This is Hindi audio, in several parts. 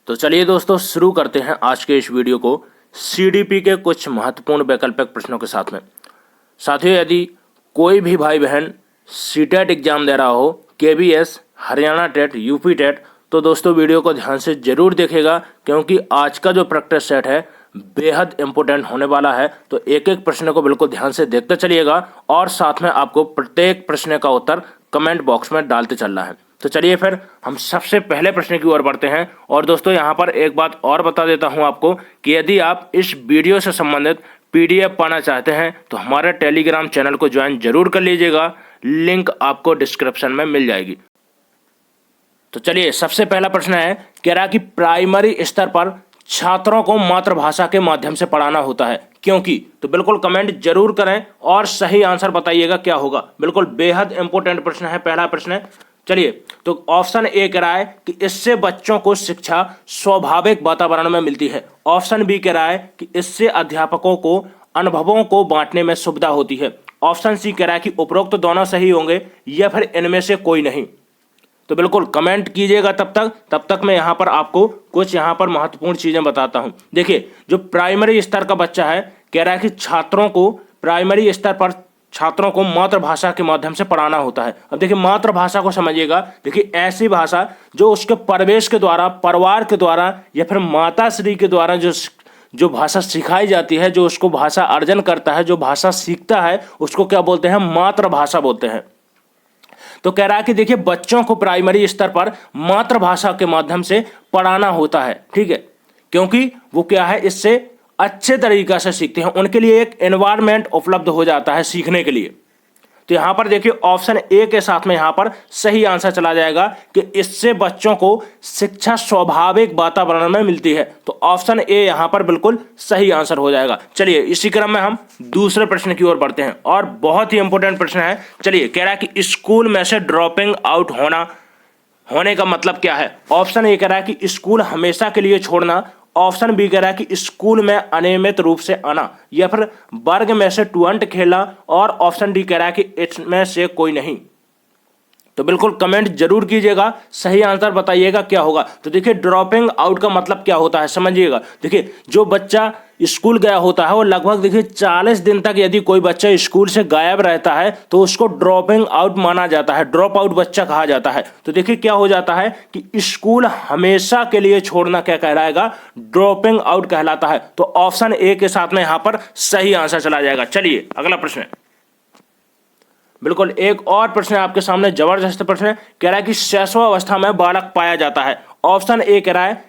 तो चलिए दोस्तों शुरू करते हैं आज के इस वीडियो को सीडीपी के कुछ महत्वपूर्ण वैकल्पिक प्रश्नों के साथ में। साथियों, यदि कोई भी भाई बहन सीटेट एग्जाम दे रहा हो, KBS, Haryana TET, UP TET, तो दोस्तों वीडियो को ध्यान से जरूर देखेगा क्योंकि आज का जो प्रैक्टिस सेट है बेहद इंपॉर्टेंट होने वाला है। तो एक एक प्रश्न को बिल्कुल ध्यान से देखते चलिएगा और साथ में आपको प्रत्येक प्रश्न का उत्तर कमेंट बॉक्स में डालते चलना है। तो चलिए फिर हम सबसे पहले प्रश्न की ओर बढ़ते हैं। और दोस्तों यहाँ पर एक बात और बता देता हूँ आपको कि यदि आप इस वीडियो से संबंधित पीडीएफ पाना चाहते हैं तो हमारे टेलीग्राम चैनल को ज्वाइन जरूर कर लीजिएगा, लिंक आपको डिस्क्रिप्शन में मिल जाएगी। तो चलिए सबसे पहला प्रश्न है, कह रहा कि प्राइमरी स्तर पर छात्रों को मातृभाषा के माध्यम से पढ़ाना होता है क्योंकि। तो बिल्कुल कमेंट जरूर करें और सही आंसर बताइएगा क्या होगा। बिल्कुल बेहद इंपॉर्टेंट प्रश्न है, पहला प्रश्न है। चलिए तो ऑप्शन ए कह रहा है कि इससे बच्चों को शिक्षा स्वाभाविक वातावरण में मिलती है। ऑप्शन बी कह रहा है कि इससे अध्यापकों को अनुभवों को बांटने में सुविधा होती है। ऑप्शन सी कह रहा है कि उपरोक्त दोनों सही होंगे या फिर इनमें से कोई नहीं। तो बिल्कुल कमेंट कीजिएगा तब तक मैं यहाँ पर आपको कुछ यहाँ पर महत्वपूर्ण चीजें बताता हूँ। देखिए जो प्राइमरी स्तर का बच्चा है, कह रहा है कि छात्रों को प्राइमरी स्तर पर छात्रों को मातृभाषा के माध्यम से पढ़ाना होता है। अब देखिए मातृभाषा को समझिएगा। देखिए ऐसी भाषा जो उसके परिवेश के द्वारा, परिवार के द्वारा या फिर माता श्री के द्वारा जो भाषा सिखाई जाती है, जो उसको भाषा अर्जन करता है, जो भाषा सीखता है, उसको क्या बोलते हैं? मातृभाषा बोलते हैं। तो कह रहा है कि देखिए बच्चों को प्राइमरी स्तर पर मातृभाषा के माध्यम से पढ़ाना होता है, ठीक है, क्योंकि वो क्या है, इससे अच्छे तरीके से सीखते हैं, उनके लिए एक एनवायरनमेंट उपलब्ध हो जाता है सीखने के लिए। तो यहां पर देखिए ऑप्शन ए के साथ में यहां पर सही आंसर चला जाएगा कि इससे बच्चों को शिक्षा स्वाभाविक वातावरण में मिलती है। तो ऑप्शन ए यहां पर बिल्कुल सही आंसर हो जाएगा। चलिए इसी क्रम में हम दूसरे प्रश्न की ओर बढ़ते हैं और बहुत ही इंपॉर्टेंट प्रश्न है। चलिए कह रहा है कि स्कूल में से ड्रॉपिंग आउट होने का मतलब क्या है। ऑप्शन ए कह रहा है कि स्कूल हमेशा के लिए छोड़ना। ऑप्शन बी कह रहा है कि स्कूल में अनियमित रूप से आना या फिर वर्ग में से टुअंट खेलना। और ऑप्शन डी कह रहा है कि इसमें से कोई नहीं। तो बिल्कुल कमेंट जरूर कीजिएगा, सही आंसर बताइएगा क्या होगा। तो देखिए ड्रॉपिंग आउट का मतलब क्या होता है समझिएगा। देखिए जो बच्चा स्कूल गया होता है वो लगभग देखिए 40 दिन तक यदि कोई बच्चा स्कूल से गायब रहता है तो उसको ड्रॉपिंग आउट माना जाता है, ड्रॉप आउट बच्चा कहा जाता है। तो देखिए क्या हो जाता है कि स्कूल हमेशा के लिए छोड़ना क्या कहलाएगा? ड्रॉपिंग आउट कहलाता है। तो ऑप्शन ए के साथ में यहां पर सही आंसर चला जाएगा। चलिए अगला प्रश्न है, बिल्कुल एक और प्रश्न आपके सामने, जबरदस्त प्रश्न है। कह रहा है कि शैशवावस्था में बालक पाया जाता है। ऑप्शन ए कह रहा है,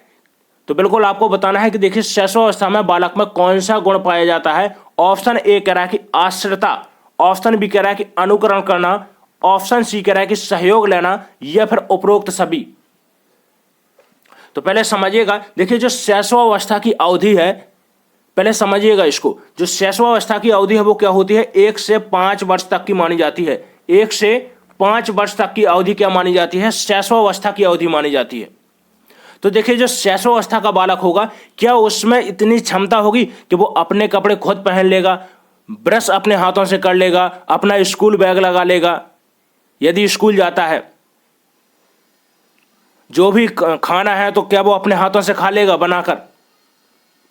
तो बिल्कुल आपको बताना है कि देखिए शैशवावस्था में बालक में कौन सा गुण पाया जाता है। ऑप्शन ए कह रहा है कि आश्रितता। ऑप्शन बी कह रहा है कि अनुकरण करना। ऑप्शन सी कह रहा है कि सहयोग लेना या फिर उपरोक्त सभी। तो पहले समझिएगा, देखिए जो शैशवावस्था की अवधि है, पहले समझिएगा इसको। जो शैशवावस्था की अवधि है वो क्या होती है? 1 से 5 वर्ष तक की मानी जाती है। 1 से 5 वर्ष तक की अवधि क्या मानी जाती है? शैशवावस्था की अवधि मानी जाती है। तो देखिए जो शैशवावस्था का बालक होगा, क्या उसमें इतनी क्षमता होगी कि वो अपने कपड़े खुद पहन लेगा, ब्रश अपने हाथों से कर लेगा, अपना स्कूल बैग लगा लेगा, यदि स्कूल जाता है, जो भी खाना है तो क्या वो अपने हाथों से खा लेगा, बनाकर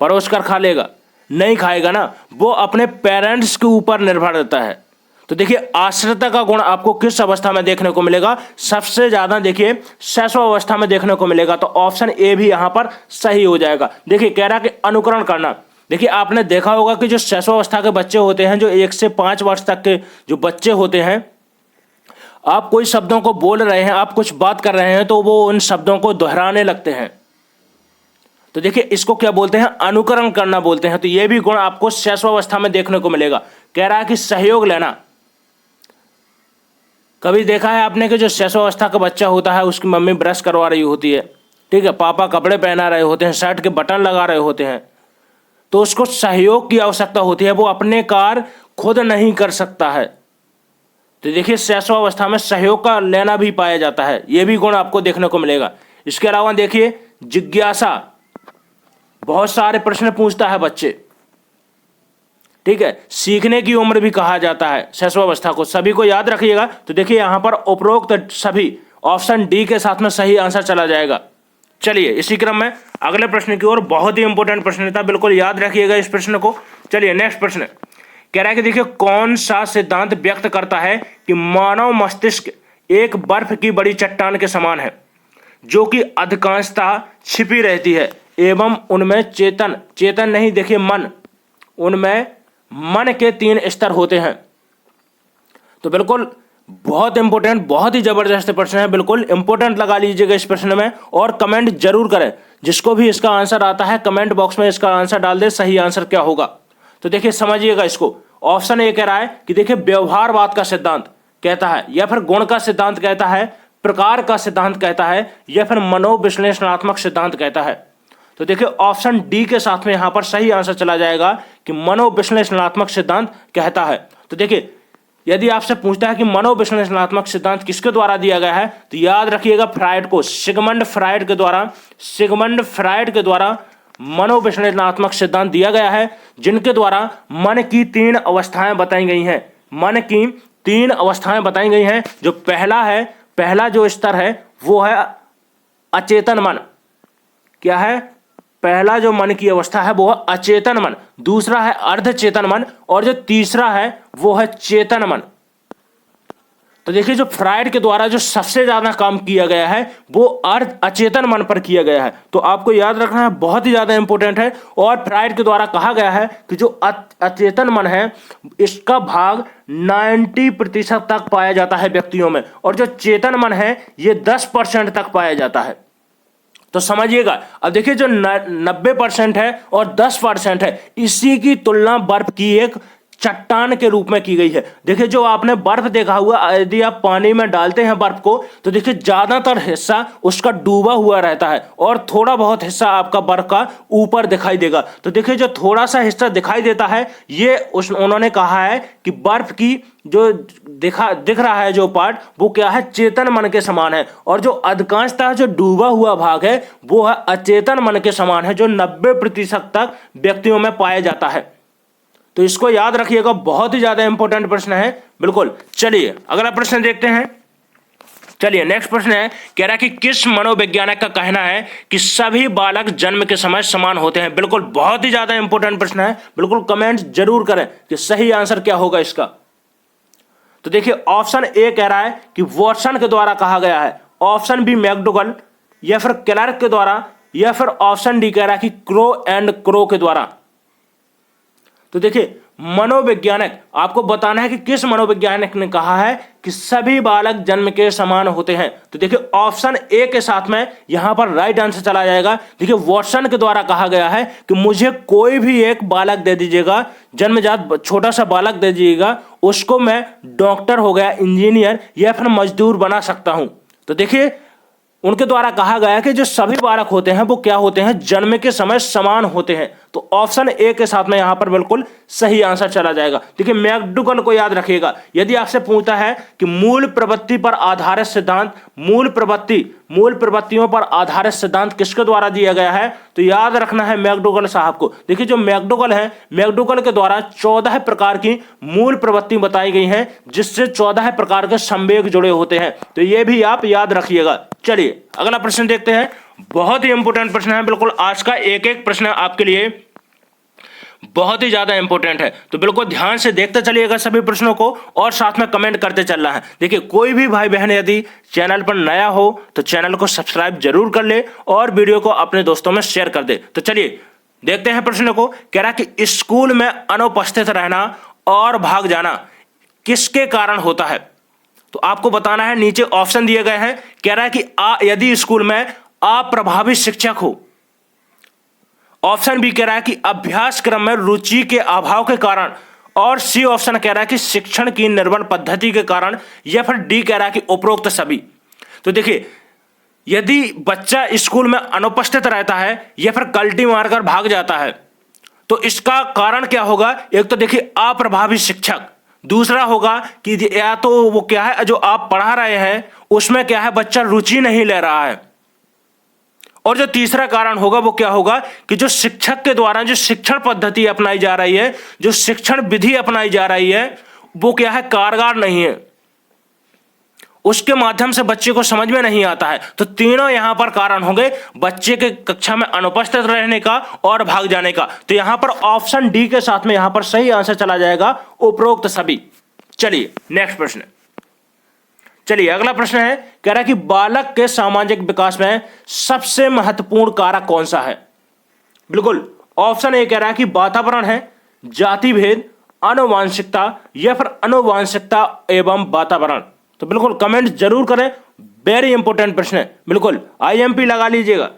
परोस कर खा लेगा? नहीं खाएगा ना, वो अपने पेरेंट्स के ऊपर निर्भर रहता है। तो देखिए आश्रितता का गुण आपको किस अवस्था में देखने को मिलेगा? सबसे ज्यादा देखिए शैशवावस्था में देखने को मिलेगा। तो ऑप्शन ए भी यहां पर सही हो जाएगा। देखिए कह रहा कि अनुकरण करना। देखिए आपने देखा होगा कि जो शैशवावस्था के बच्चे होते हैं, जो 1 से 5 वर्ष तक के जो बच्चे होते हैं, आप कोई शब्दों को बोल रहे हैं, आप कुछ बात कर रहे हैं तो वो उन शब्दों को दोहराने लगते हैं। तो देखिए इसको क्या बोलते हैं? अनुकरण करना बोलते हैं। तो ये भी गुण आपको शैशवावस्था में देखने को मिलेगा। कह रहा है कि सहयोग लेना। कभी देखा है आपने कि जो शैशवावस्था का बच्चा होता है उसकी मम्मी ब्रश करवा रही होती है, ठीक है, पापा कपड़े पहना रहे होते हैं, शर्ट के बटन लगा रहे होते हैं, तो उसको सहयोग की आवश्यकता होती है, वो अपने कार्य खुद नहीं कर सकता है। तो देखिए शैशवावस्था में सहयोग का लेना भी पाया जाता है, यह भी गुण आपको देखने को मिलेगा। इसके अलावा देखिए जिज्ञासा, बहुत सारे प्रश्न पूछता है बच्चे, ठीक है, सीखने की उम्र भी कहा जाता है शैशवावस्था को, सभी को याद रखिएगा। तो देखिए यहां पर उपरोक्त सभी ऑप्शन डी के साथ में सही आंसर चला जाएगा। चलिए इसी क्रम में अगले प्रश्न की ओर, बहुत ही इंपॉर्टेंट प्रश्न था, बिल्कुल याद रखिएगा इस प्रश्न को। चलिए नेक्स्ट प्रश्न कह रहा है कि देखिए कौन सा सिद्धांत व्यक्त करता है कि मानव मस्तिष्क एक बर्फ की बड़ी चट्टान के समान है जो कि अधिकांशतः छिपी रहती है एवं उनमें चेतन नहीं, देखिए मन, उनमें मन के 3 स्तर होते हैं। तो बिल्कुल बहुत इंपॉर्टेंट, बहुत ही जबरदस्त प्रश्न है, बिल्कुल इंपॉर्टेंट लगा लीजिएगा इस प्रश्न में और कमेंट जरूर करें। जिसको भी इसका आंसर आता है कमेंट बॉक्स में इसका आंसर डाल दे, सही आंसर क्या होगा। तो देखिए समझिएगा इसको। ऑप्शन ए कह रहा है कि देखिए व्यवहारवाद का सिद्धांत कहता है, या फिर गुण का सिद्धांत कहता है, प्रकार का सिद्धांत कहता है, या फिर मनोविश्लेषणात्मक सिद्धांत कहता है। तो देखिए ऑप्शन डी के साथ में यहां पर सही आंसर चला जाएगा कि मनोविश्लेषणात्मक सिद्धांत कहता है। तो देखिए यदि आपसे पूछता है कि मनोविश्लेषणात्मक सिद्धांत किसके द्वारा दिया गया है, तो याद रखिएगा फ्रायड को, सिगमंड फ्रायड के द्वारा मनोविश्लेषणात्मक सिद्धांत दिया गया है, जिनके द्वारा मन की 3 अवस्थाएं बताई गई हैं। मन की 3 अवस्थाएं बताई गई हैं। जो पहला जो स्तर है वो है अचेतन मन। क्या है? पहला जो मन की अवस्था है वो है अचेतन मन, दूसरा है अर्धचेतन मन, और जो तीसरा है वो है चेतन मन। तो देखिए जो फ्रायड के द्वारा जो सबसे ज्यादा काम किया गया है वो अचेतन मन पर किया गया है। तो आपको याद रखना है, बहुत ही ज्यादा इंपॉर्टेंट है। और फ्रायड के द्वारा कहा गया है कि जो अचेतन मन है इसका भाग 90% तक पाया जाता है व्यक्तियों में, और जो चेतन मन है ये 10% तक पाया जाता है। तो समझिएगा। अब देखिए जो 90% है और 10% है, इसी की तुलना बर्फ की एक चट्टान के रूप में की गई है। देखिए जो आपने बर्फ देखा हुआ, यदि आप पानी में डालते हैं बर्फ को तो देखिए ज्यादातर हिस्सा उसका डूबा हुआ रहता है और थोड़ा बहुत हिस्सा आपका बर्फ का ऊपर दिखाई देगा। तो देखिए जो थोड़ा सा हिस्सा दिखाई देता है ये उन्होंने कहा है कि बर्फ की जो दिख रहा है जो पार्ट वो क्या है, चेतन मन के समान है, और जो अधिकांशतः जो डूबा हुआ भाग है वो है अचेतन मन के समान है, जो 90% तक व्यक्तियों में पाया जाता है। तो इसको याद रखिएगा, बहुत ही ज्यादा इंपॉर्टेंट प्रश्न है बिल्कुल। चलिए अगला प्रश्न देखते हैं। चलिए नेक्स्ट प्रश्न है, कह रहा है कि किस मनोवैज्ञानिक का कहना है कि सभी बालक जन्म के समय समान होते हैं। बिल्कुल बहुत ही ज्यादा इंपॉर्टेंट प्रश्न है, बिल्कुल कमेंट जरूर करें कि सही आंसर क्या होगा इसका। तो देखिए ऑप्शन ए कह रहा है कि वॉटसन के द्वारा कहा गया है, ऑप्शन बी मैकडोगल, या फिर क्लार्क के द्वारा, या फिर ऑप्शन डी कह रहा है कि क्रो एंड क्रो के द्वारा। तो देखिए मनोवैज्ञानिक, आपको बताना है कि किस मनोवैज्ञानिक ने कहा है कि सभी बालक जन्म के समान होते हैं। तो देखिए ऑप्शन ए के साथ में यहां पर राइट आंसर चला जाएगा। देखिए वॉटसन के द्वारा कहा गया है कि मुझे कोई भी एक बालक दे दीजिएगा, जन्मजात छोटा सा बालक दे दीजिएगा, उसको मैं डॉक्टर हो गया, इंजीनियर या फिर मजदूर बना सकता हूं। तो देखिए उनके द्वारा कहा गया कि जो सभी बालक होते हैं वो क्या होते हैं, जन्म के समय समान होते हैं। तो ऑप्शन ए के साथ में यहां पर बिल्कुल सही आंसर चला जाएगा। देखिए मैकडोगल को याद रखिएगा। यदि आपसे पूछता है कि मूल प्रवृत्ति पर आधारित सिद्धांत, मूल प्रवृत्तियों पर आधारित सिद्धांत किसके द्वारा दिया गया है, तो याद रखना है मैकडोगल साहब को। देखिए जो मैकडोगल है, मैकडोगल के द्वारा 14 प्रकार की मूल प्रवृत्ति बताई गई हैं, जिससे 14 प्रकार के संवेग जुड़े होते हैं। तो ये भी आप याद रखिएगा। चलिए अगला प्रश्न देखते हैं। बहुत ही इंपॉर्टेंट प्रश्न है, बिल्कुल आज का एक एक प्रश्न आपके लिए बहुत ही ज्यादा इंपॉर्टेंट है। तो बिल्कुल ध्यान से देखते चलिएगा सभी प्रश्नों को और साथ में कमेंट करते चल रहा है। देखिए कोई भी भाई बहन यदि चैनल पर नया हो तो चैनल को सब्सक्राइब जरूर कर ले और वीडियो को अपने दोस्तों में शेयर कर दे। तो चलिए देखते हैं प्रश्न को। कह रहा कि स्कूल में अनुपस्थित रहना और भाग जाना किसके कारण होता है। तो आपको बताना है, नीचे ऑप्शन दिए गए हैं। कह रहा है कि यदि स्कूल में अप्रभावी शिक्षक हो, ऑप्शन बी कह रहा है कि अभ्यास क्रम में रुचि के अभाव के कारण, और सी ऑप्शन कह रहा है कि शिक्षण की निर्बल पद्धति के कारण, या फिर डी कह रहा है कि उपरोक्त सभी। तो देखिए यदि बच्चा स्कूल में अनुपस्थित रहता है या फिर कल्टी मारकर भाग जाता है तो इसका कारण क्या होगा। एक तो देखिए अप्रभावी शिक्षक, दूसरा होगा कि या तो वो क्या है जो आप पढ़ा रहे हैं उसमें क्या है बच्चा रुचि नहीं ले रहा है, और जो तीसरा कारण होगा वो क्या होगा कि जो शिक्षक के द्वारा जो शिक्षण पद्धति अपनाई जा रही है, जो शिक्षण विधि अपनाई जा रही है वो क्या है कारगर नहीं है, उसके माध्यम से बच्चे को समझ में नहीं आता है। तो तीनों यहां पर कारण होंगे बच्चे के कक्षा में अनुपस्थित रहने का और भाग जाने का। तो यहां पर ऑप्शन डी के साथ में यहां पर सही आंसर चला जाएगा, उपरोक्त सभी। चलिए नेक्स्ट प्रश्न। चलिए अगला प्रश्न है, कह रहा है कि बालक के सामाजिक विकास में सबसे महत्वपूर्ण कारक कौन सा है। बिल्कुल ऑप्शन ए कह रहा है कि वातावरण है, जाति भेद, आनुवांशिकता या फिर आनुवांशिकता एवं वातावरण। तो बिल्कुल कमेंट जरूर करें, वेरी इंपॉर्टेंट प्रश्न है, बिल्कुल आईएमपी लगा लीजिएगा,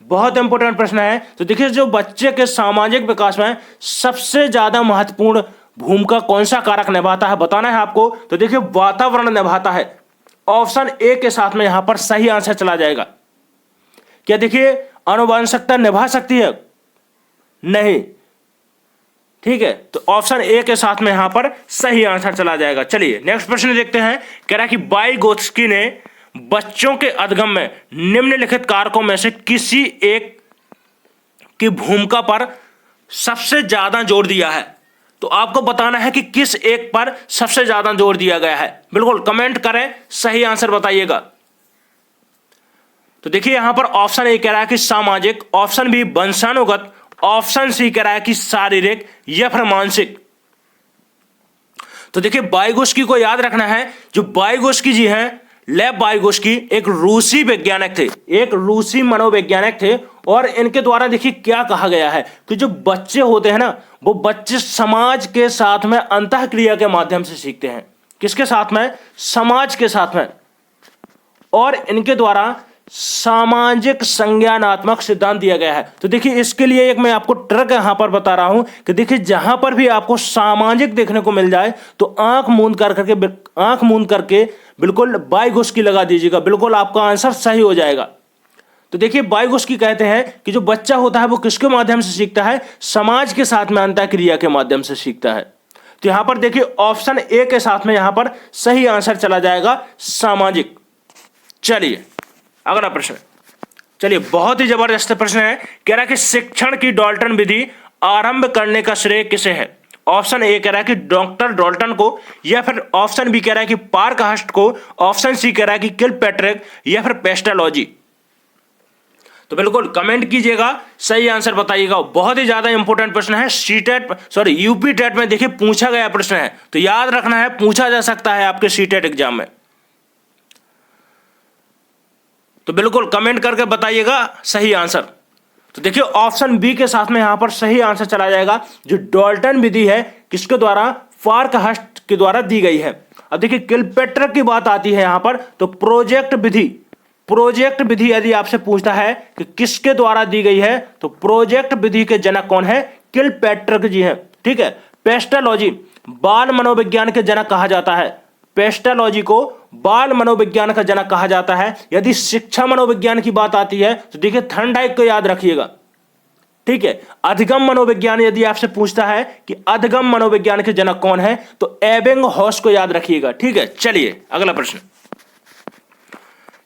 बहुत इंपॉर्टेंट प्रश्न है। तो देखिए जो बच्चे के सामाजिक विकास में सबसे ज्यादा महत्वपूर्ण भूमिका कौन सा कारक निभाता है बताना है आपको। तो देखिए वातावरण निभाता है, ऑप्शन ए के साथ में यहां पर सही आंसर चला जाएगा। क्या देखिए आनुवंशिकता निभा सकती है? नहीं, ठीक है, तो ऑप्शन ए के साथ में यहां पर सही आंसर चला जाएगा। चलिए नेक्स्ट प्रश्न देखते हैं, कह रहा है कि वाइगोत्स्की ने बच्चों के अधगम में निम्नलिखित कारकों में से किसी एक की भूमिका पर सबसे ज्यादा जोर दिया है। तो आपको बताना है कि किस एक पर सबसे ज्यादा जोर दिया गया है। बिल्कुल कमेंट करें, सही आंसर बताइएगा। तो देखिए यहां पर ऑप्शन ए कह रहा है कि सामाजिक, ऑप्शन बी वंशानुगत, ऑप्शन सी कह रहा है कि शारीरिक या फिर मानसिक। तो देखिए वाइगोत्स्की को याद रखना है, जो वाइगोत्स्की जी हैं, लेव वाइगोत्स्की एक रूसी वैज्ञानिक थे, एक रूसी मनोवैज्ञानिक थे। और इनके द्वारा देखिए क्या कहा गया है कि जो बच्चे होते हैं ना, वो बच्चे समाज के साथ में अंतःक्रिया के माध्यम से सीखते हैं। किसके साथ में? समाज के साथ में। और इनके द्वारा सामाजिक संज्ञानात्मक सिद्धांत दिया गया है। तो देखिए इसके लिए एक मैं आपको ट्रिक यहां पर बता रहा हूं कि देखिए जहां पर भी आपको सामाजिक देखने को मिल जाए तो आंख मूंद करके बिल्कुल वाइगोत्स्की लगा दीजिएगा, बिल्कुल आपका आंसर सही हो जाएगा। तो देखिए वाइगोत्स्की कहते हैं कि जो बच्चा होता है वो किसके माध्यम से सीखता है? समाज के साथ में अंतःक्रिया के माध्यम से सीखता है। तो यहां पर देखिए ऑप्शन ए के साथ में यहां पर सही आंसर चला जाएगा, सामाजिक। चलिए अगला प्रश्न। चलिए बहुत ही जबरदस्त प्रश्न है, कह रहा है कि शिक्षण की डाल्टन विधि आरंभ करने का श्रेय किसे है। ऑप्शन ए कह रहा है कि डॉक्टर डाल्टन को, या फिर ऑप्शन बी कह रहा है कि पार्कहर्स्ट को, ऑप्शन सी कह रहा है कि किलपैट्रिक या फिर पेस्टालॉजी। तो बिल्कुल कमेंट कीजिएगा, सही आंसर बताइएगा। बहुत ही ज्यादा इंपॉर्टेंट प्रश्न है, यूपी टेट में देखिए पूछा गया प्रश्न है, तो याद रखना है, पूछा जा सकता है आपके सीटेट एग्जाम में। तो बिल्कुल कमेंट करके बताइएगा सही आंसर। तो देखिए ऑप्शन बी के साथ में यहां पर सही आंसर चला जाएगा। जो डाल्टन विधि है किसके द्वारा? पार्कहर्स्ट के द्वारा दी गई है। अब देखिए किलपैट्रिक की बात आती है यहां पर, तो प्रोजेक्ट विधि यदि आपसे पूछता है कि किसके द्वारा दी गई है, तो प्रोजेक्ट विधि के जनक कौन है? किलपैट्रिक जी हैं, ठीक है। पेस्टालॉजी बाल मनोविज्ञान के जनक कहा जाता है, पेस्टालॉजी को बाल मनोविज्ञान का जनक कहा जाता है। यदि शिक्षा मनोविज्ञान की बात आती है तो देखिए थर्नडाइक को याद रखिएगा, ठीक है। अधिगम मनोविज्ञान यदि आपसे पूछता है कि अधिगम मनोविज्ञान के जनक कौन है, तो एबिंगहॉस को याद रखिएगा, ठीक है। चलिए अगला प्रश्न।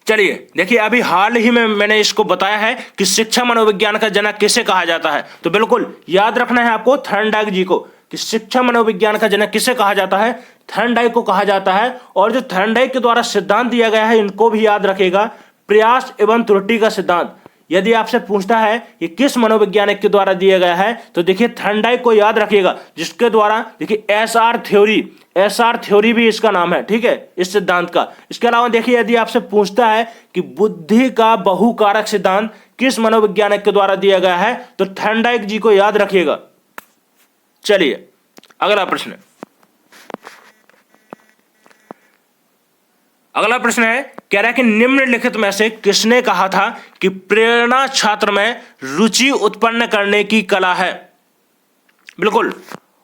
चलिए देखिए अभी हाल ही में मैंने इसको बताया है कि शिक्षा मनोविज्ञान का जनक किसे कहा जाता है। तो बिल्कुल याद रखना है आपको थर्नडाइक जी को, कि शिक्षा मनोविज्ञान का जनक किसे कहा जाता है? थर्नडाइक को कहा जाता है। और जो थर्नडाइक के द्वारा सिद्धांत दिया गया है, इनको भी याद रखिएगा, प्रयास एवं त्रुटि का सिद्धांत। यदि आपसे पूछता है कि किस मनोवैज्ञानिक के द्वारा दिया गया है, तो देखिए थर्नडाइक को याद रखिएगा, जिसके द्वारा देखिए एसआर थ्योरी भी इसका नाम है, ठीक है, इस सिद्धांत का। इसके अलावा देखिए यदि आपसे पूछता है कि बुद्धि का बहुकारक सिद्धांत किस मनोवैज्ञानिक के द्वारा दिया गया है, तो थर्नडाइक जी को याद रखिएगा। चलिए अगला प्रश्न। अगला प्रश्न है, कह रहा है कि निम्नलिखित में से किसने कहा था कि प्रेरणा छात्र में रुचि उत्पन्न करने की कला है। बिल्कुल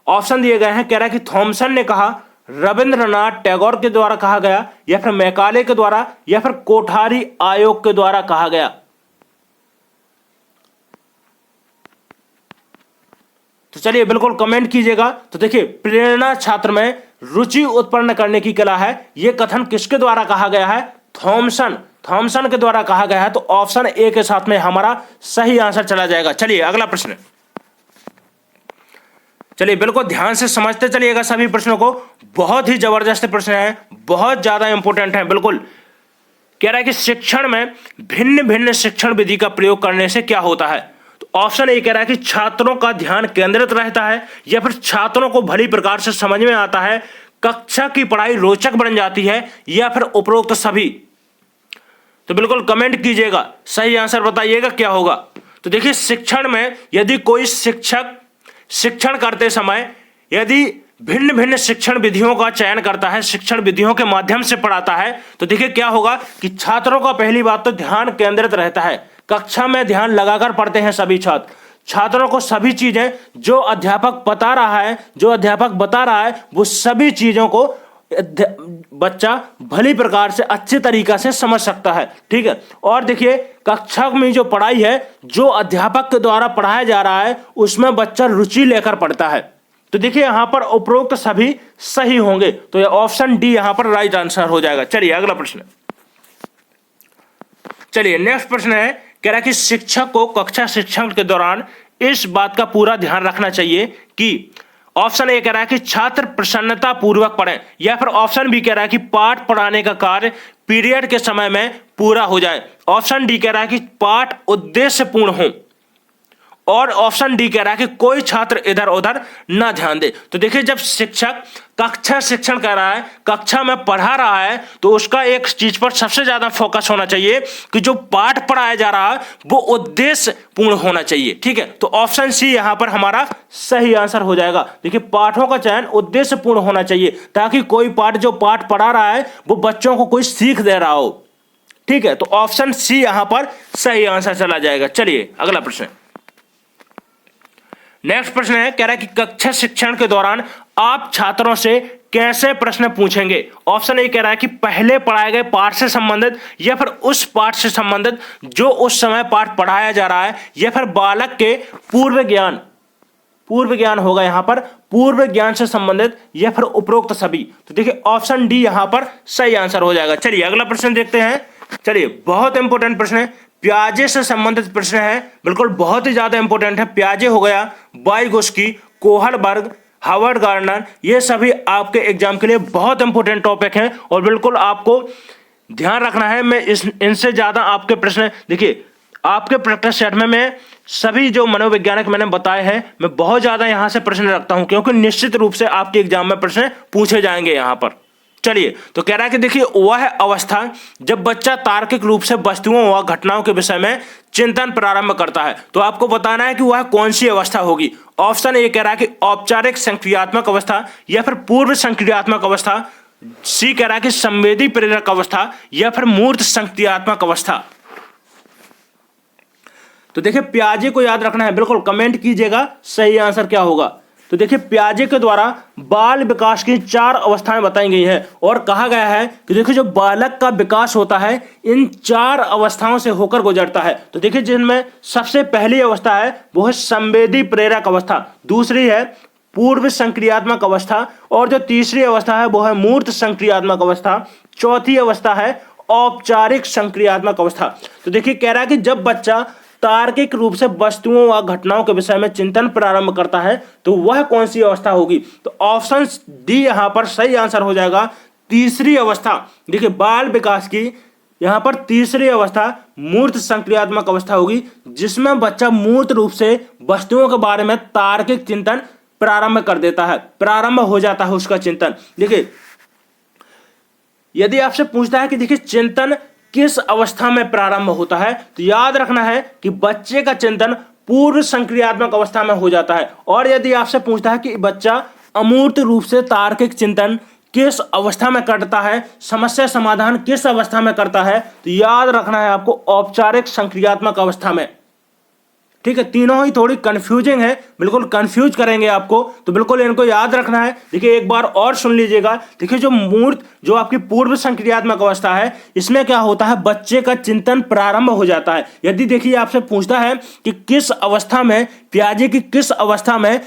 ऑप्शन दिए गए हैं, कह रहा है कि थॉमसन ने कहा, रविंद्रनाथ टैगोर के द्वारा कहा गया, या फिर मैकाले के द्वारा, या फिर कोठारी आयोग के द्वारा कहा गया। तो चलिए बिल्कुल कमेंट कीजिएगा। तो देखिए प्रेरणा छात्र में रुचि उत्पन्न करने की कला है, यह कथन किसके द्वारा कहा गया है? थॉमसन के द्वारा कहा गया है। तो ऑप्शन ए के साथ में हमारा सही आंसर चला जाएगा। चलिए अगला प्रश्न। चलिए बिल्कुल ध्यान से समझते चलिएगा सभी प्रश्नों को, बहुत ही जबरदस्त प्रश्न है, बहुत ज्यादा इंपॉर्टेंट है। बिल्कुल कह रहा है कि शिक्षण में भिन्न भिन्न शिक्षण विधि का प्रयोग करने से क्या होता है। तो ऑप्शन ए कह रहा है कि छात्रों का ध्यान केंद्रित रहता है, या फिर छात्रों को भली प्रकार से समझ में आता है, कक्षा की पढ़ाई रोचक बन जाती है, या फिर उपरोक्त सभी। तो बिल्कुल कमेंट कीजिएगा, सही आंसर बताइएगा क्या होगा। तो देखिए शिक्षण में यदि कोई शिक्षक शिक्षण करते समय यदि भिन्न भिन्न शिक्षण विधियों का चयन करता है, शिक्षण विधियों के माध्यम से पढ़ाता है, तो देखिए क्या होगा कि छात्रों का पहली बात तो ध्यान केंद्रित रहता है, कक्षा में ध्यान लगाकर पढ़ते हैं सभी छात्र। छात्रों को सभी चीजें जो अध्यापक बता रहा है वो सभी चीजों को बच्चा भली प्रकार से अच्छे तरीका से समझ सकता है। ठीक है, और देखिए कक्षा में जो पढ़ाई है, जो अध्यापक के द्वारा पढ़ाया जा रहा है, उसमें बच्चा रुचि लेकर पढ़ता है। तो देखिए यहां पर उपरोक्त सभी सही होंगे, तो ये ऑप्शन डी यहां पर राइट आंसर हो जाएगा। चलिए अगला प्रश्न, चलिए नेक्स्ट प्रश्न है, कह रहा है कि शिक्षक को कक्षा शिक्षण के दौरान इस बात का पूरा ध्यान रखना चाहिए कि, ऑप्शन ए कह रहा है कि छात्र प्रसन्नता पूर्वक पढ़ें, या फिर ऑप्शन बी कह रहा है कि पाठ पढ़ाने का कार्य पीरियड के समय में पूरा हो जाए, ऑप्शन डी कह रहा है कि पाठ उद्देश्यपूर्ण हो, और ऑप्शन डी कह रहा है कि कोई छात्र इधर उधर ना ध्यान दे। तो देखिए जब शिक्षक कक्षा शिक्षण कर रहा है, कक्षा में पढ़ा रहा है, तो उसका एक चीज पर सबसे ज्यादा फोकस होना चाहिए कि जो पाठ पढ़ाया जा रहा है वो उद्देश्य पूर्ण होना चाहिए। ठीक है, तो ऑप्शन सी यहां पर हमारा सही आंसर हो जाएगा। देखिए पाठों का चयन उद्देश्य पूर्ण होना चाहिए, ताकि कोई पाठ जो पाठ पढ़ा रहा है वो बच्चों को कोई सीख दे रहा हो। ठीक है, तो ऑप्शन सी यहां पर सही आंसर चला जाएगा। चलिए अगला प्रश्न, नेक्स्ट प्रश्न है, कह रहा है कि कक्षा शिक्षण के दौरान आप छात्रों से कैसे प्रश्न पूछेंगे। ऑप्शन ए कह रहा है कि पहले पढ़ाए गए पाठ से संबंधित, या फिर उस पाठ से संबंधित जो उस समय पाठ पढ़ाया जा रहा है, या फिर बालक के पूर्व ज्ञान होगा यहां पर, पूर्व ज्ञान से संबंधित, या फिर उपरोक्त सभी। तो देखिए ऑप्शन डी यहां पर सही आंसर हो जाएगा। चलिए अगला प्रश्न देखते हैं। चलिए बहुत इंपॉर्टेंट प्रश्न है, प्याजे से संबंधित प्रश्न है, बिल्कुल बहुत ही ज्यादा इंपॉर्टेंट है। प्याजे हो गया, वाइगोस्की, कोहलबर्ग, हार्वर्ड गार्डनर, ये सभी आपके एग्जाम के लिए बहुत इंपॉर्टेंट टॉपिक हैं, और बिल्कुल आपको ध्यान रखना है। मैं इनसे ज्यादा आपके प्रश्न, देखिए आपके प्रैक्टिस सेट में मैं सभी जो मनोवैज्ञानिक मैंने बताए हैं, मैं बहुत ज्यादा यहां से प्रश्न रखता हूं, क्योंकि निश्चित रूप से आपके एग्जाम में प्रश्न पूछे जाएंगे यहां पर। चलिए तो कह रहा है कि देखिए वह अवस्था जब बच्चा तार्किक रूप से वस्तुओं व घटनाओं के विषय में चिंतन प्रारंभ करता है, तो आपको बताना है कि वह कौन सी अवस्था होगी। ऑप्शन ए कह रहा है कि औपचारिक संक्रियात्मक अवस्था, या फिर पूर्व संक्रियात्मक अवस्था, सी कह रहा है कि संवेदी प्रेरक अवस्था, या फिर मूर्त संक्रियात्मक अवस्था। तो देखिए प्याजे को याद रखना है, बिल्कुल कमेंट कीजिएगा सही आंसर क्या होगा। तो देखिए प्याजे के द्वारा बाल विकास की 4 अवस्थाएं बताई गई हैं, और कहा गया है कि देखिए जो बालक का विकास होता है इन 4 अवस्थाओं से होकर गुजरता है। तो देखिए जिनमें सबसे पहली अवस्था है वो है संवेदी प्रेरक अवस्था, दूसरी है पूर्व संक्रियात्मक अवस्था, और जो तीसरी अवस्था है वो है मूर्त संक्रियात्मक अवस्था, चौथी अवस्था है औपचारिक संक्रियात्मक अवस्था। तो देखिए कह रहा है कि जब बच्चा तार्किक रूप से वस्तुओं व घटनाओं के विषय में चिंतन प्रारंभ करता है, तो वह कौन सी अवस्था होगी। तो ऑप्शन डी यहां पर सही आंसर हो जाएगा, तीसरी अवस्था। देखिए बाल विकास की यहां पर तीसरी अवस्था मूर्त संक्रियात्मक अवस्था होगी, जिसमें बच्चा मूर्त रूप से वस्तुओं के बारे में तार्किक चिंतन प्रारंभ कर देता है, प्रारंभ हो जाता है उसका चिंतन। देखिए यदि आपसे पूछता है कि देखिए चिंतन किस अवस्था में प्रारंभ होता है, तो याद रखना है कि बच्चे का चिंतन पूर्व संक्रियात्मक अवस्था में हो जाता है। और यदि आपसे पूछता है कि बच्चा अमूर्त रूप से तार्किक चिंतन किस अवस्था में करता है, समस्या समाधान किस अवस्था में करता है, तो याद रखना है आपको औपचारिक संक्रियात्मक अवस्था में। ठीक है, तीनों ही थोड़ी कंफ्यूजिंग है, बिल्कुल कंफ्यूज करेंगे आपको, तो बिल्कुल इनको याद रखना है। देखिए एक बार और सुन लीजिएगा। देखिए जो आपकी पूर्व संक्रियात्मक अवस्था है, इसमें क्या होता है, बच्चे का चिंतन प्रारंभ हो जाता है। यदि देखिए आपसे पूछता है कि किस अवस्था में, प्याजे की किस अवस्था में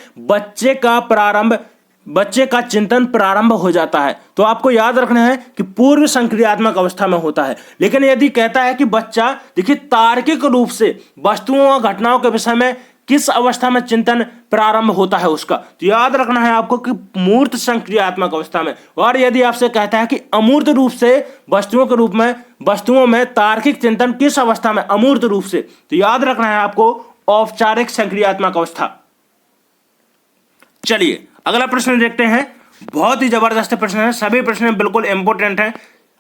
बच्चे का चिंतन प्रारंभ हो जाता है, तो आपको याद रखना है कि पूर्व संक्रियात्मक अवस्था में होता है। लेकिन यदि कहता है कि बच्चा देखिए तार्किक रूप से वस्तुओं और घटनाओं के विषय में किस अवस्था में चिंतन प्रारंभ होता है उसका। तो याद रखना है आपको कि मूर्त संक्रियात्मक अवस्था में। और यदि आपसे कहता है कि अमूर्त रूप से वस्तुओं में तार्किक चिंतन किस अवस्था में, अमूर्त रूप से, तो याद रखना है आपको औपचारिक संक्रियात्मक अवस्था। चलिए अगला प्रश्न देखते हैं। बहुत ही जबरदस्त प्रश्न है, सभी प्रश्न बिल्कुल इंपोर्टेंट हैं,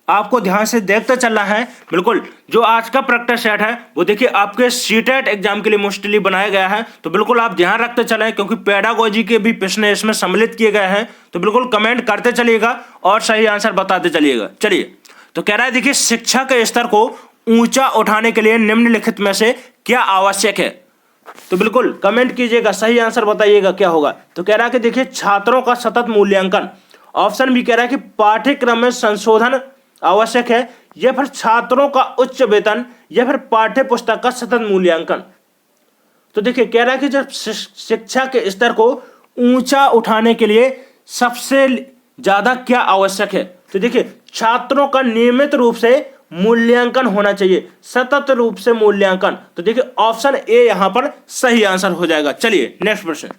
आपको ध्यान से देखते चलना है। बिल्कुल जो आज का प्रैक्टिस सेट है वो देखिए आपके सीटेट एग्जाम के लिए मोस्टली बनाया गया है, तो बिल्कुल आप ध्यान रखते चलें, क्योंकि पेडागोजी के भी प्रश्न इसमें सम्मिलित किए गए हैं। तो बिल्कुल कमेंट करते चलिएगा और सही आंसर बताते चलिएगा। चलिए तो कह रहा है देखिए शिक्षा के स्तर को ऊंचा उठाने के लिए निम्नलिखित में से क्या आवश्यक है। तो बिल्कुल कमेंट कीजिएगा, सही आंसर बताइएगा क्या होगा। तो कह रहा है कि देखिए छात्रों का सतत मूल्यांकन, ऑप्शन भी कह रहा है कि पाठ्यक्रम में संशोधन आवश्यक है, या फिर छात्रों का उच्च वेतन, या फिर पाठ्य पुस्तक का सतत मूल्यांकन। तो देखिए कह रहा है कि जब शिक्षा के स्तर को ऊंचा उठाने के लिए सबसे ज्यादा क्या आवश्यक है, तो देखिए छात्रों का नियमित रूप से मूल्यांकन होना चाहिए, सतत रूप से मूल्यांकन। तो देखिए ऑप्शन ए यहां पर सही आंसर हो जाएगा। चलिए नेक्स्ट प्रश्न।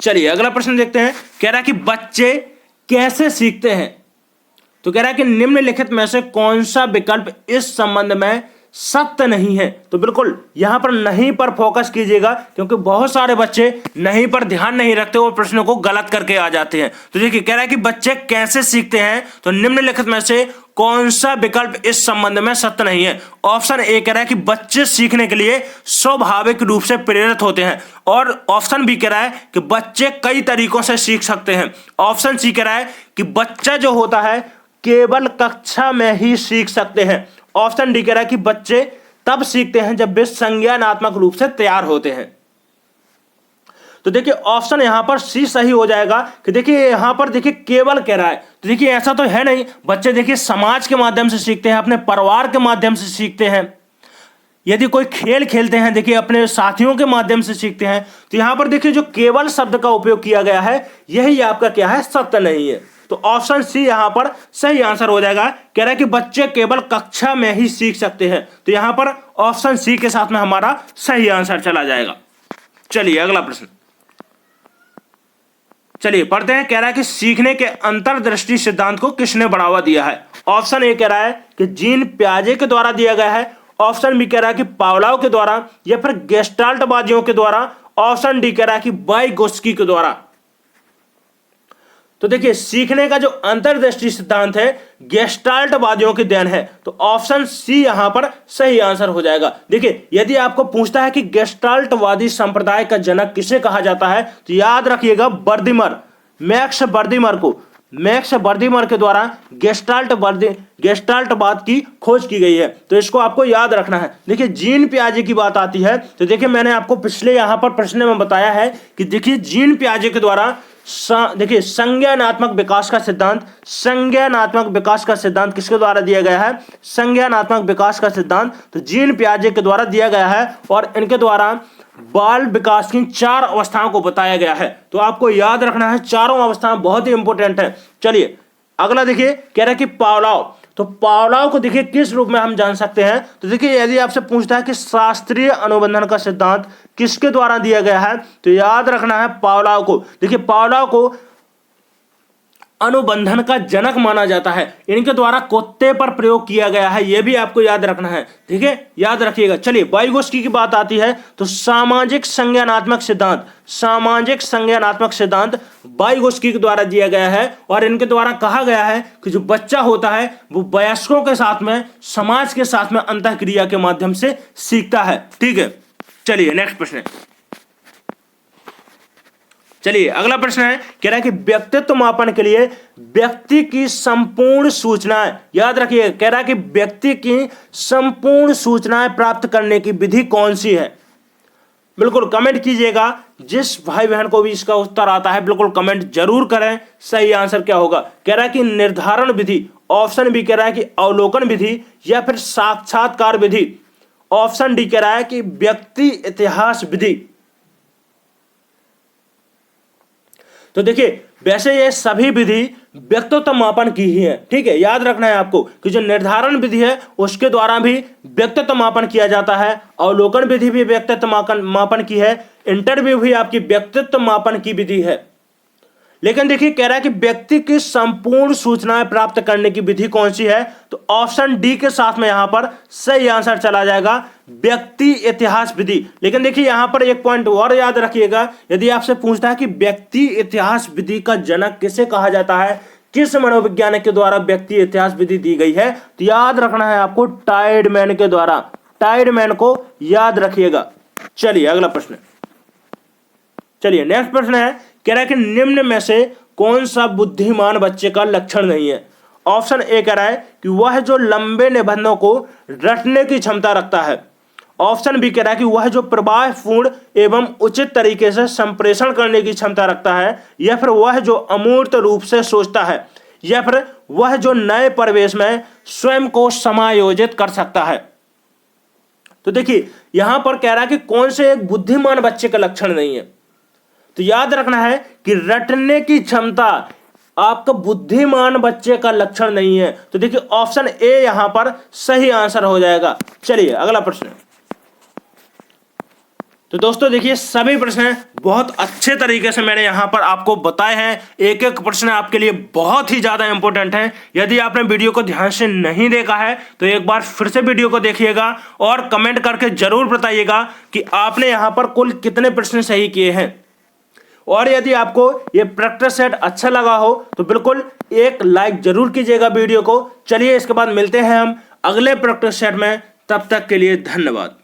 चलिए अगला प्रश्न देखते हैं। कह रहा है कि बच्चे कैसे सीखते हैं। तो कह रहा है कि निम्नलिखित में से कौन सा विकल्प इस संबंध में सत्य नहीं है। तो बिल्कुल यहां पर नहीं पर फोकस कीजिएगा, क्योंकि बहुत सारे बच्चे नहीं पर ध्यान नहीं रखते और प्रश्नों को गलत करके आ जाते हैं। तो देखिए कह रहा है कि बच्चे कैसे सीखते हैं, तो निम्नलिखित में से कौन सा विकल्प इस संबंध में सत्य नहीं है। ऑप्शन ए कह रहा है कि बच्चे सीखने के लिए स्वाभाविक रूप से प्रेरित होते हैं, और ऑप्शन बी कह रहा है कि बच्चे कई तरीकों से सीख सकते हैं। ऑप्शन सी कह रहा है कि बच्चा जो होता है केवल कक्षा में ही सीख सकते हैं। ऑप्शन डी कह रहा है कि बच्चे तब सीखते हैं जब वे संज्ञानात्मक रूप से तैयार होते हैं। तो देखिए ऑप्शन यहां पर सी सही हो जाएगा कि देखिए यहां पर देखिए केवल कह रहा है, तो देखिए ऐसा तो है नहीं। बच्चे देखिए समाज के माध्यम से सीखते हैं, अपने परिवार के माध्यम से सीखते हैं, यदि कोई खेल खेलते हैं देखिए अपने साथियों के माध्यम से सीखते हैं। तो यहां पर देखिए जो केवल शब्द का उपयोग किया गया है यही आपका क्या है, सत्य नहीं है। तो ऑप्शन सी यहां पर सही आंसर हो जाएगा। कह रहा है कि बच्चे केवल कक्षा में ही सीख सकते हैं, तो यहां पर ऑप्शन सी के साथ में हमारा सही आंसर चला जाएगा। चलिए अगला प्रश्न, चलिए पढ़ते हैं। कह रहा है कि सीखने के अंतर्दृष्टि सिद्धांत को किसने बढ़ावा दिया है। ऑप्शन ए कह रहा है कि जीन पियाजे के द्वारा दिया गया है। ऑप्शन बी कह रहा है कि पावलोव के द्वारा, या फिर गेस्टाल्टवादियों के द्वारा। ऑप्शन डी कह रहा है कि वाइगोत्स्की के द्वारा। तो देखिए सीखने का जो अंतर्दृष्टि सिद्धांत है गेस्टाल्टवादियों की देन है, तो ऑप्शन सी यहां पर सही आंसर हो जाएगा। देखिए यदि आपको पूछता है कि गेस्टाल्टवादी संप्रदाय का जनक किसे कहा जाता है, तो याद रखिएगा बर्दिमर, मैक्स बर्दिमर के द्वारा गेस्टाल्टवाद की खोज की गई है। तो इसको आपको याद रखना है। देखिए जीन पियाजे की बात आती है, तो देखिए मैंने आपको पिछले यहां पर प्रश्न में बताया है कि देखिए जीन पियाजे के द्वारा देखिए संज्ञानात्मक विकास का सिद्धांत किसके द्वारा दिया गया है, संज्ञानात्मक विकास का सिद्धांत तो जीन पियाजे के द्वारा दिया गया है, और इनके द्वारा बाल विकास की 4 अवस्थाओं को बताया गया है। तो आपको याद रखना है, चारों अवस्थाएं बहुत ही इंपॉर्टेंट है। चलिए अगला देखिए, कह रहा है कि पावलोव, तो पावलोव को देखिए किस रूप में हम जान सकते हैं। तो देखिए यदि आपसे पूछता है कि शास्त्रीय अनुबंधन का सिद्धांत किसके द्वारा दिया गया है, तो याद रखना है पावलोव को। देखिए पावलोव को अनुबंधन का जनक माना जाता है, इनके द्वारा कुत्ते पर प्रयोग किया गया है, यह भी आपको याद रखना है, ठीक है, याद रखिएगा। चलिए वाइगोत्स्की की बात आती है, तो सामाजिक संज्ञानात्मक सिद्धांत वाइगोत्स्की के द्वारा दिया गया है, और इनके द्वारा कहा गया है कि जो बच्चा होता है वो वयस्कों के साथ में, समाज के साथ में अंतःक्रिया के माध्यम से सीखता है, ठीक है। चलिए नेक्स्ट प्रश्न है। चलिए अगला प्रश्न है, कह रहा है कि व्यक्तित्व मापन के लिए व्यक्ति की संपूर्ण सूचनाएं, याद रखिए, कह रहा है कि व्यक्ति की संपूर्ण सूचनाएं प्राप्त करने की विधि कौन सी है। बिल्कुल कमेंट कीजिएगा, जिस भाई बहन को भी इसका उत्तर आता है बिल्कुल कमेंट जरूर करें, सही आंसर क्या होगा। कह रहा है कि निर्धारण विधि, ऑप्शन बी कह रहा है कि अवलोकन विधि, या फिर साक्षात्कार विधि। ऑप्शन डी कह रहा है कि व्यक्ति इतिहास विधि। तो देखिए वैसे ये सभी विधि व्यक्तित्व मापन की ही है, ठीक है। याद रखना है आपको कि जो निर्धारण विधि है उसके द्वारा भी व्यक्तित्व मापन किया जाता है, अवलोकन विधि भी व्यक्तित्व मापन की है, इंटरव्यू भी आपकी व्यक्तित्व मापन की विधि है। लेकिन देखिए कह रहा है कि व्यक्ति की संपूर्ण सूचनाएं प्राप्त करने की विधि कौन सी है, तो ऑप्शन डी के साथ में यहां पर सही आंसर चला जाएगा, व्यक्ति इतिहास विधि। लेकिन देखिए यहां पर एक पॉइंट और याद रखिएगा, यदि आपसे पूछता है कि व्यक्ति इतिहास विधि का जनक किसे कहा जाता है, किस मनोवैज्ञानिक के द्वारा व्यक्ति इतिहास विधि दी गई है, तो याद रखना है आपको टाइडमैन के द्वारा। टाइडमैन को याद रखिएगा। चलिए अगला प्रश्न, चलिए नेक्स्ट प्रश्न है, कह रहा है कि निम्न में से कौन सा बुद्धिमान बच्चे का लक्षण नहीं है। ऑप्शन ए कह रहा है कि वह जो लंबे निबंधों को रटने की क्षमता रखता है। ऑप्शन बी कह रहा है कि वह जो प्रभावपूर्ण एवं उचित तरीके से संप्रेषण करने की क्षमता रखता है, या फिर वह जो अमूर्त रूप से सोचता है, या फिर वह जो नए परिवेश में स्वयं को समायोजित कर सकता है। तो देखिए यहां पर कह रहा है कि कौन से एक बुद्धिमान बच्चे का लक्षण नहीं है, तो याद रखना है कि रटने की क्षमता आपका बुद्धिमान बच्चे का लक्षण नहीं है। तो देखिए ऑप्शन ए यहां पर सही आंसर हो जाएगा। चलिए अगला प्रश्न। तो दोस्तों देखिए सभी प्रश्न बहुत अच्छे तरीके से मैंने यहां पर आपको बताए हैं, एक एक प्रश्न आपके लिए बहुत ही ज्यादा इंपॉर्टेंट है। यदि आपने वीडियो को ध्यान से नहीं देखा है तो एक बार फिर से वीडियो को देखिएगा और कमेंट करके जरूर बताइएगा कि आपने यहां पर कुल कितने प्रश्न सही किए हैं। और यदि आपको ये प्रैक्टिस सेट अच्छा लगा हो तो बिल्कुल एक लाइक जरूर कीजिएगा वीडियो को। चलिए इसके बाद मिलते हैं हम अगले प्रैक्टिस सेट में, तब तक के लिए धन्यवाद।